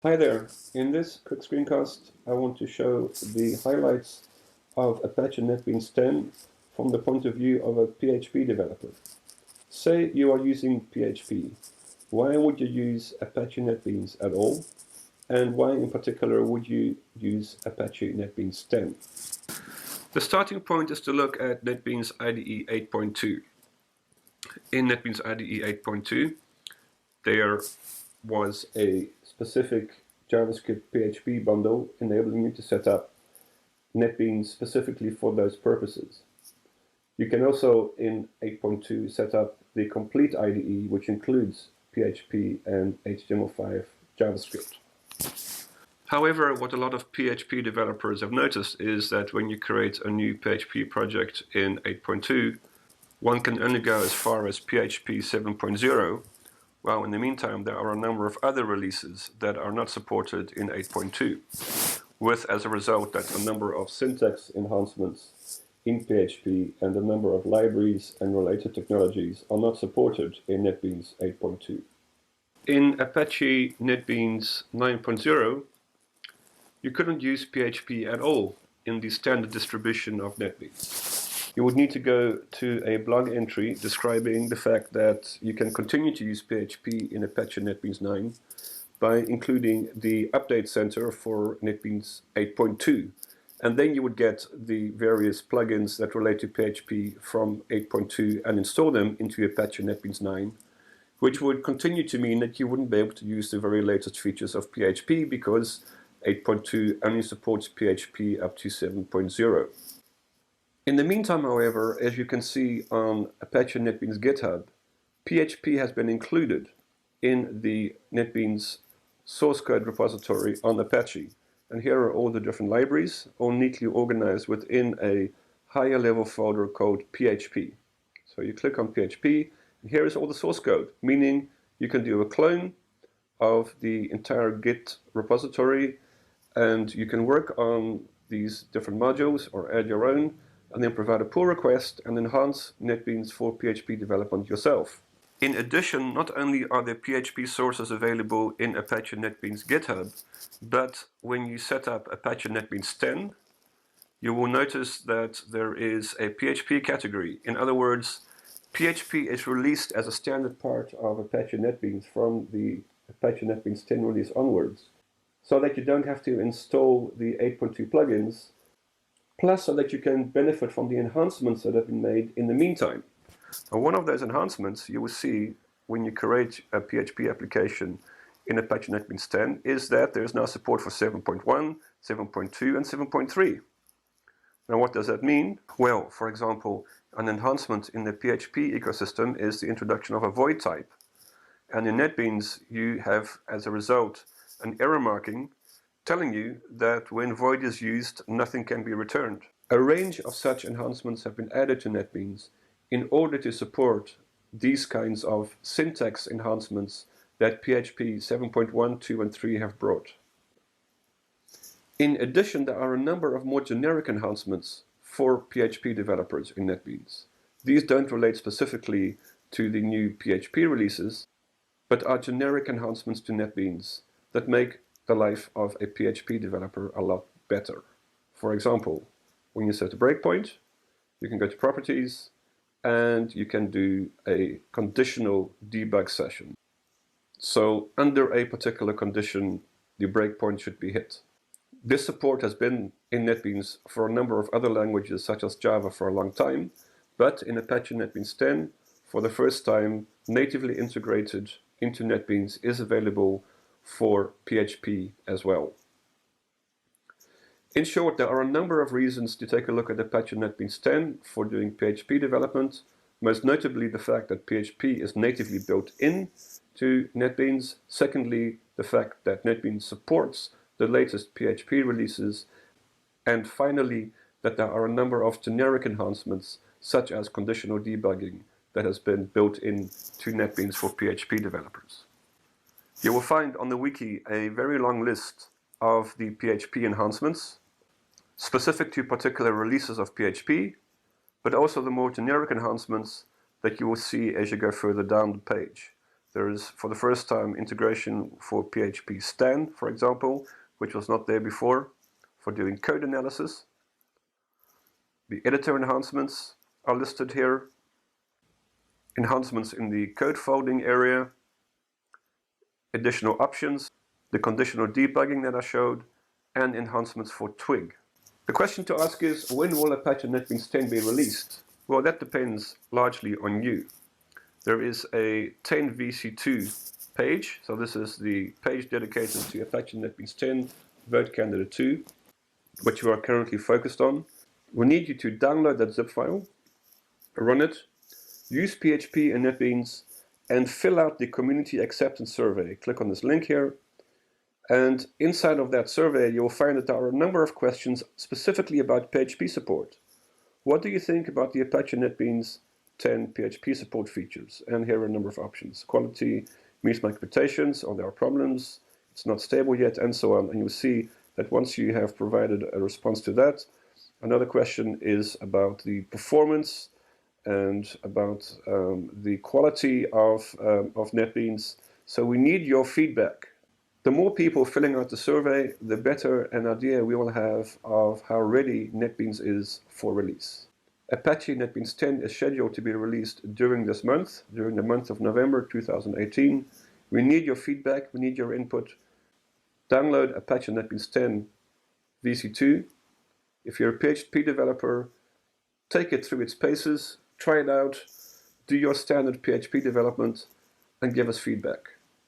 Hi there, in this quick screencast I want to show the highlights of Apache NetBeans 10 from the point of view of a PHP developer. Say you are using PHP. Why would you use Apache NetBeans at all? And why in particular would you use Apache NetBeans 10? The starting point is to look at Netbeans IDE 8.2. In Netbeans IDE 8.2 there was a specific JavaScript PHP bundle enabling you to set up NetBeans specifically for those purposes. You can also in 8.2 set up the complete IDE, which includes PHP and HTML5 JavaScript. However, what a lot of PHP developers have noticed is that when you create a new PHP project in 8.2, one can only go as far as PHP 7.0, while in the meantime there are a number of other releases that are not supported in 8.2, with as a result that a number of syntax enhancements in PHP and a number of libraries and related technologies are not supported in Netbeans 8.2. In Apache NetBeans 9.0, you couldn't use PHP at all in the standard distribution of NetBeans. You would need to go to a blog entry describing the fact that you can continue to use PHP in Apache NetBeans 9 by including the update center for NetBeans 8.2. And then you would get the various plugins that relate to PHP from 8.2 and install them into Apache NetBeans 9, which would continue to mean that you wouldn't be able to use the very latest features of PHP because 8.2 only supports PHP up to 7.0. In the meantime, however, as you can see on Apache NetBeans GitHub, PHP has been included in the NetBeans source code repository on Apache. And here are all the different libraries, all neatly organized within a higher level folder called PHP. So you click on PHP, and here is all the source code, meaning you can do a clone of the entire Git repository, and you can work on these different modules or add your own, and then provide a pull request and enhance NetBeans for PHP development yourself. In addition, not only are there PHP sources available in Apache NetBeans GitHub, but when you set up Apache NetBeans 10, you will notice that there is a PHP category. In other words, PHP is released as a standard part of Apache NetBeans from the Apache NetBeans 10 release onwards, so that you don't have to install the 8.2 plugins, plus so that you can benefit from the enhancements that have been made in the meantime. And one of those enhancements you will see when you create a PHP application in Apache NetBeans 10 is that there is now support for 7.1, 7.2 and 7.3. Now what does that mean? Well, for example, an enhancement in the PHP ecosystem is the introduction of a void type. And in NetBeans you have, as a result, an error marking telling you that when void is used, nothing can be returned. A range of such enhancements have been added to NetBeans in order to support these kinds of syntax enhancements that PHP 7.1, 2 and 3 have brought. In addition, there are a number of more generic enhancements for PHP developers in NetBeans. These don't relate specifically to the new PHP releases, but are generic enhancements to NetBeans that make the life of a PHP developer a lot better. For example, when you set a breakpoint, you can go to Properties and you can do a conditional debug session. So under a particular condition, the breakpoint should be hit. This support has been in NetBeans for a number of other languages such as Java for a long time, but in Apache NetBeans 10, for the first time, natively integrated into NetBeans is available for PHP as well. In short, there are a number of reasons to take a look at Apache NetBeans 10 for doing PHP development, most notably the fact that PHP is natively built in to NetBeans. Secondly, the fact that NetBeans supports the latest PHP releases. And finally, that there are a number of generic enhancements, such as conditional debugging, that has been built in to NetBeans for PHP developers. You will find on the wiki a very long list of the PHP enhancements, specific to particular releases of PHP, but also the more generic enhancements that you will see as you go further down the page. There is, for the first time, integration for PHP Stan, for example, which was not there before, for doing code analysis. The editor enhancements are listed here. Enhancements in the code folding area. Additional options, the conditional debugging that I showed, and enhancements for Twig. The question to ask is, when will Apache Netbeans 10 be released? Well, that depends largely on you. There is a 10 VC2 page, so this is the page dedicated to Apache Netbeans 10 Vote Candidate 2, which we are currently focused on. We need you to download that zip file, run it, use PHP and Netbeans, and fill out the community acceptance survey. Click on this link here, and inside of that survey you'll find that there are a number of questions specifically about PHP support. What do you think about the Apache Netbeans 10 PHP support features? And here are a number of options. Quality meets my expectations, or there are problems, it's not stable yet, and so on. And you'll see that once you have provided a response to that, another question is about the performance and about the quality of Netbeans. So we need your feedback. The more people filling out the survey, the better an idea we will have of how ready Netbeans is for release. Apache Netbeans 10 is scheduled to be released during this month, during the month of November 2018. We need your feedback, we need your input. Download Apache Netbeans 10 VC2. If you're a PHP developer, take it through its paces, try it out, do your standard PHP development, and give us feedback.